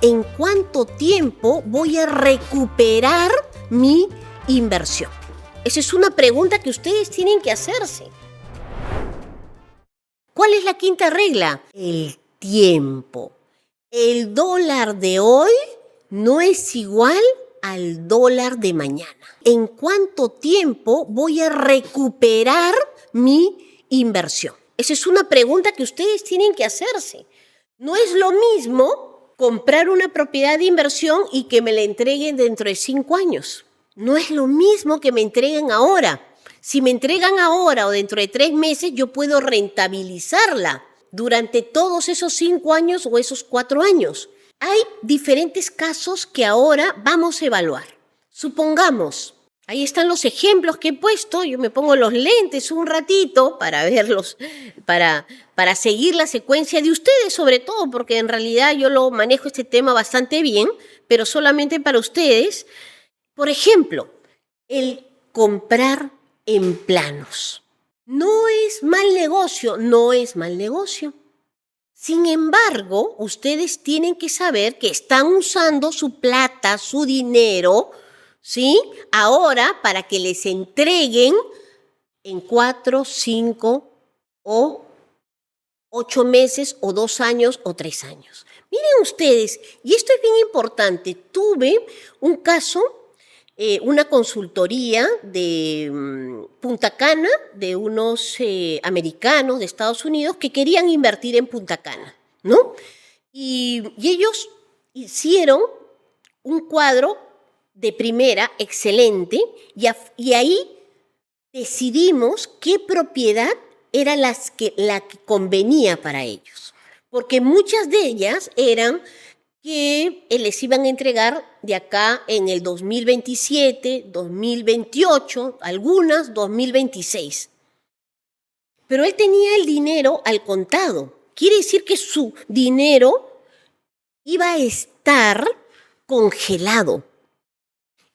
¿En cuánto tiempo voy a recuperar mi inversión? Esa es una pregunta que ustedes tienen que hacerse. ¿Cuál es la quinta regla? El tiempo. El dólar de hoy no es igual al dólar de mañana. ¿En cuánto tiempo voy a recuperar mi inversión? Esa es una pregunta que ustedes tienen que hacerse. No es lo mismo comprar una propiedad de inversión y que me la entreguen dentro de 5 años. No es lo mismo que me entreguen ahora. Si me entregan ahora o dentro de 3 meses, yo puedo rentabilizarla durante todos esos 5 años o esos 4 años. Hay diferentes casos que ahora vamos a evaluar. Supongamos, ahí están los ejemplos que he puesto. Yo me pongo los lentes un ratito para verlos, para seguir la secuencia de ustedes, sobre todo, porque en realidad yo lo manejo este tema bastante bien, pero solamente para ustedes. Por ejemplo, el comprar en planos. No es mal negocio, no es mal negocio. Sin embargo, ustedes tienen que saber que están usando su plata, su dinero, ¿sí? Ahora para que les entreguen en 4, 5 o 8 meses o 2 años o 3 años. Miren ustedes, y esto es bien importante, tuve un caso, una consultoría de Punta Cana, de unos americanos de Estados Unidos que querían invertir en Punta Cana, ¿no? Y ellos hicieron un cuadro de primera, excelente, y ahí decidimos qué propiedad era la que convenía para ellos. Porque muchas de ellas eran que les iban a entregar de acá en el 2027, 2028, algunas 2026. Pero él tenía el dinero al contado. Quiere decir que su dinero iba a estar congelado.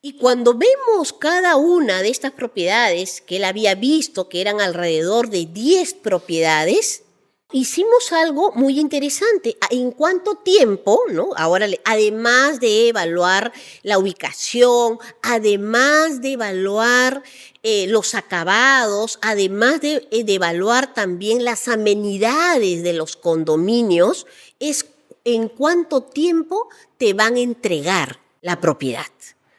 Y cuando vemos cada una de estas propiedades que él había visto, que eran alrededor de 10 propiedades, hicimos algo muy interesante. ¿En cuánto tiempo, no? Ahora, además de evaluar la ubicación, además de evaluar los acabados, además de evaluar también las amenidades de los condominios, es en cuánto tiempo te van a entregar la propiedad.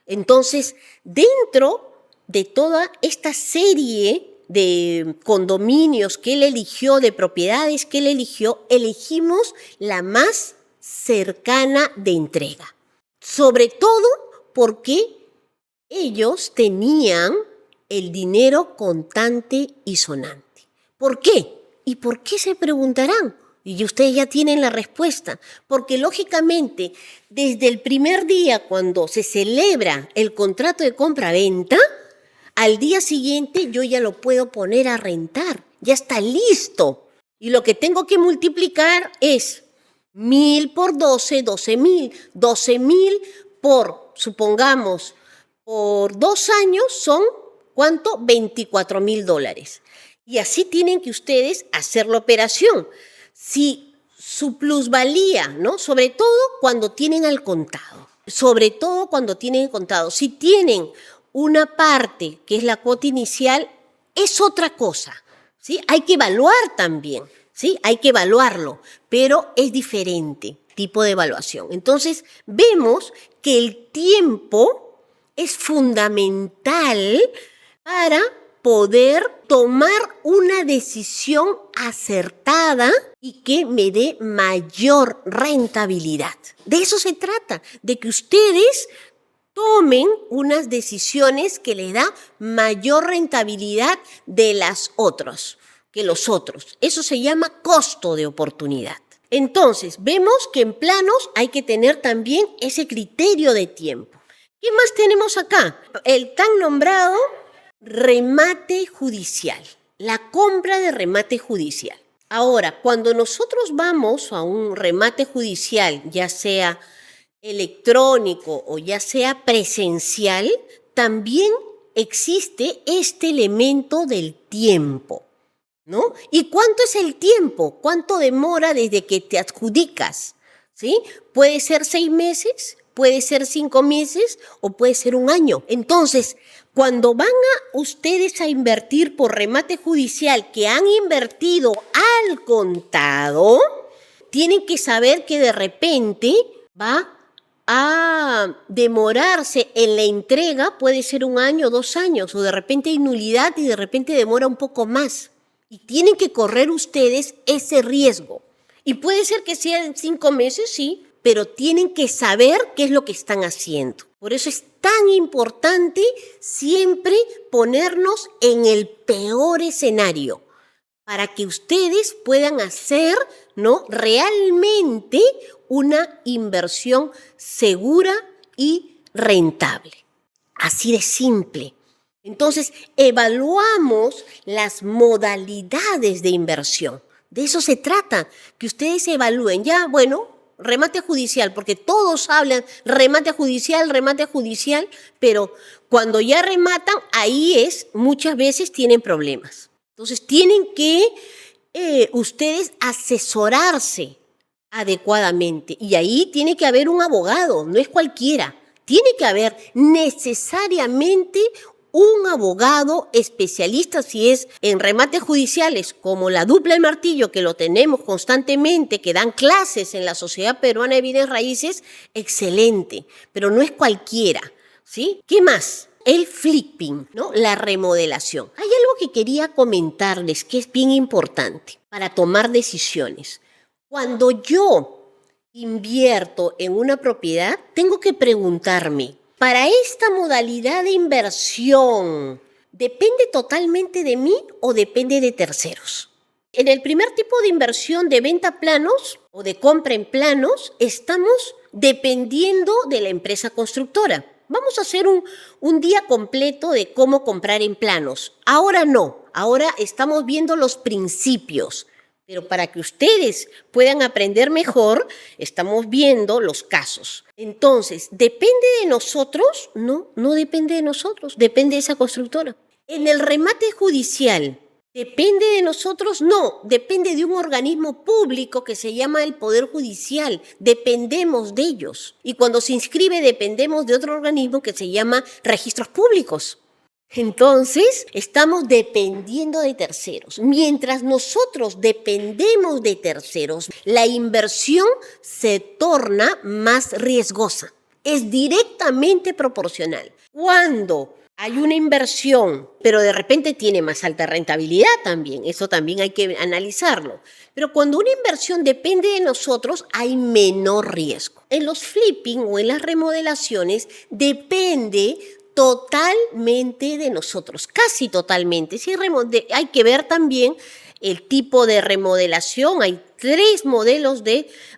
Entonces, dentro de toda esta serie de condominios que él eligió, de propiedades que él eligió, elegimos la más cercana de entrega. Sobre todo porque ellos tenían el dinero contante y sonante. ¿Por qué? ¿Y por qué se preguntarán? Y ustedes ya tienen la respuesta, porque lógicamente desde el primer día cuando se celebra el contrato de compra-venta, al día siguiente yo ya lo puedo poner a rentar, ya está listo. Y lo que tengo que multiplicar es 1,000 por 12, 12,000. 12,000 por, supongamos, por 2 años son, ¿cuánto? $24,000. Y así tienen que ustedes hacer la operación. Si su plusvalía, ¿no? Sobre todo cuando tienen al contado. Sobre todo cuando tienen contado. Si tienen una parte que es la cuota inicial, es otra cosa, ¿sí? Hay que evaluar también, ¿sí? Hay que evaluarlo, pero es diferente tipo de evaluación. Entonces, vemos que el tiempo es fundamental para poder tomar una decisión acertada y que me dé mayor rentabilidad. De eso se trata, de que ustedes tomen unas decisiones que les da mayor rentabilidad de las otras, que los otros. Eso se llama costo de oportunidad. Entonces, vemos que en planos hay que tener también ese criterio de tiempo. ¿Qué más tenemos acá? El tan nombrado remate judicial, la compra de remate judicial. Ahora, cuando nosotros vamos a un remate judicial, ya sea electrónico o ya sea presencial, también existe este elemento del tiempo, ¿no? ¿Y cuánto es el tiempo? ¿Cuánto demora desde que te adjudicas? ¿sí? Puede ser 6 meses, puede ser 5 meses o puede ser un año. Entonces, cuando van a ustedes a invertir por remate judicial que han invertido al contado, tienen que saber que de repente va a demorarse en la entrega, puede ser un año, 2 años, o de repente hay nulidad y de repente demora un poco más. Y tienen que correr ustedes ese riesgo. Y puede ser que sean 5 meses, sí, pero tienen que saber qué es lo que están haciendo. Por eso es tan importante siempre ponernos en el peor escenario, para que ustedes puedan hacer, ¿no?, realmente una inversión segura y rentable. Así de simple. Entonces, evaluamos las modalidades de inversión. De eso se trata, que ustedes evalúen. Ya, bueno, remate judicial, porque todos hablan remate judicial, pero cuando ya rematan, muchas veces tienen problemas. Entonces, tienen que ustedes asesorarse adecuadamente. Y ahí tiene que haber un abogado, no es cualquiera. Tiene que haber necesariamente un abogado especialista, si es en remates judiciales, como la dupla del martillo, que lo tenemos constantemente, que dan clases en la Sociedad Peruana de Bienes Raíces, excelente, pero no es cualquiera, ¿sí? ¿Qué más? El flipping, ¿no? La remodelación. Hay algo que quería comentarles que es bien importante para tomar decisiones. Cuando yo invierto en una propiedad, tengo que preguntarme, ¿para esta modalidad de inversión depende totalmente de mí o depende de terceros? En el primer tipo de inversión de venta a planos o de compra en planos, estamos dependiendo de la empresa constructora. Vamos a hacer un día completo de cómo comprar en planos. Ahora no, ahora estamos viendo los principios. Pero para que ustedes puedan aprender mejor, estamos viendo los casos. Entonces, ¿depende de nosotros? No, no depende de nosotros, depende de esa constructora. En el remate judicial, ¿depende de nosotros? No, depende de un organismo público que se llama el Poder Judicial. Dependemos de ellos. Y cuando se inscribe, dependemos de otro organismo que se llama Registros Públicos. Entonces, estamos dependiendo de terceros. Mientras nosotros dependemos de terceros, la inversión se torna más riesgosa. Es directamente proporcional. Cuando hay una inversión, pero de repente tiene más alta rentabilidad también, eso también hay que analizarlo. Pero cuando una inversión depende de nosotros, hay menor riesgo. En los flipping o en las remodelaciones depende totalmente de nosotros, casi totalmente. Sí, hay que ver también el tipo de remodelación. Hay 3 modelos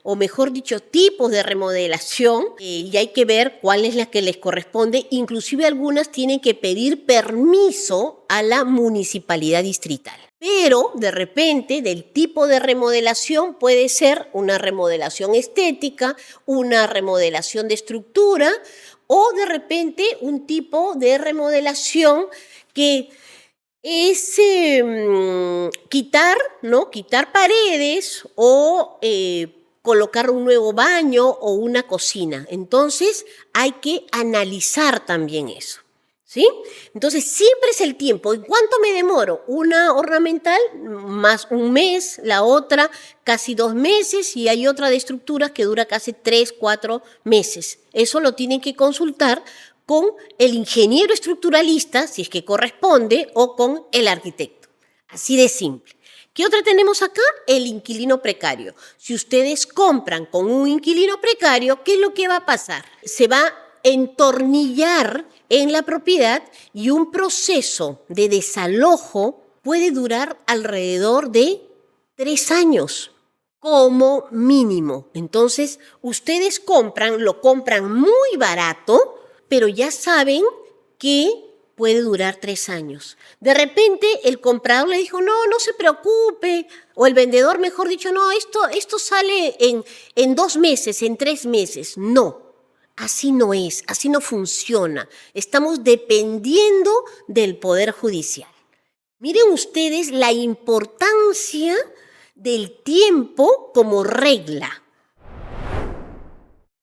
o mejor dicho, tipos de remodelación, y hay que ver cuál es la que les corresponde. Inclusive algunas tienen que pedir permiso a la municipalidad distrital. Pero de repente del tipo de remodelación puede ser una remodelación estética, una remodelación de estructura o de repente un tipo de remodelación que es quitar paredes o colocar un nuevo baño o una cocina. Entonces hay que analizar también eso. ¿Sí? Entonces, siempre es el tiempo. ¿En cuánto me demoro? Una ornamental, más un mes, la otra casi 2 meses y hay otra de estructuras que dura casi 3, 4 meses. Eso lo tienen que consultar con el ingeniero estructuralista, si es que corresponde, o con el arquitecto. Así de simple. ¿Qué otra tenemos acá? El inquilino precario. Si ustedes compran con un inquilino precario, ¿qué es lo que va a pasar? Se va a entornillar en la propiedad y un proceso de desalojo puede durar alrededor de 3 años como mínimo. Entonces, ustedes lo compran muy barato, pero ya saben que puede durar 3 años. De repente, el comprador le dijo, no se preocupe, o el vendedor, mejor dicho, no, esto sale en 2 meses, en 3 meses. No. Así no es, así no funciona. Estamos dependiendo del Poder Judicial. Miren ustedes la importancia del tiempo como regla.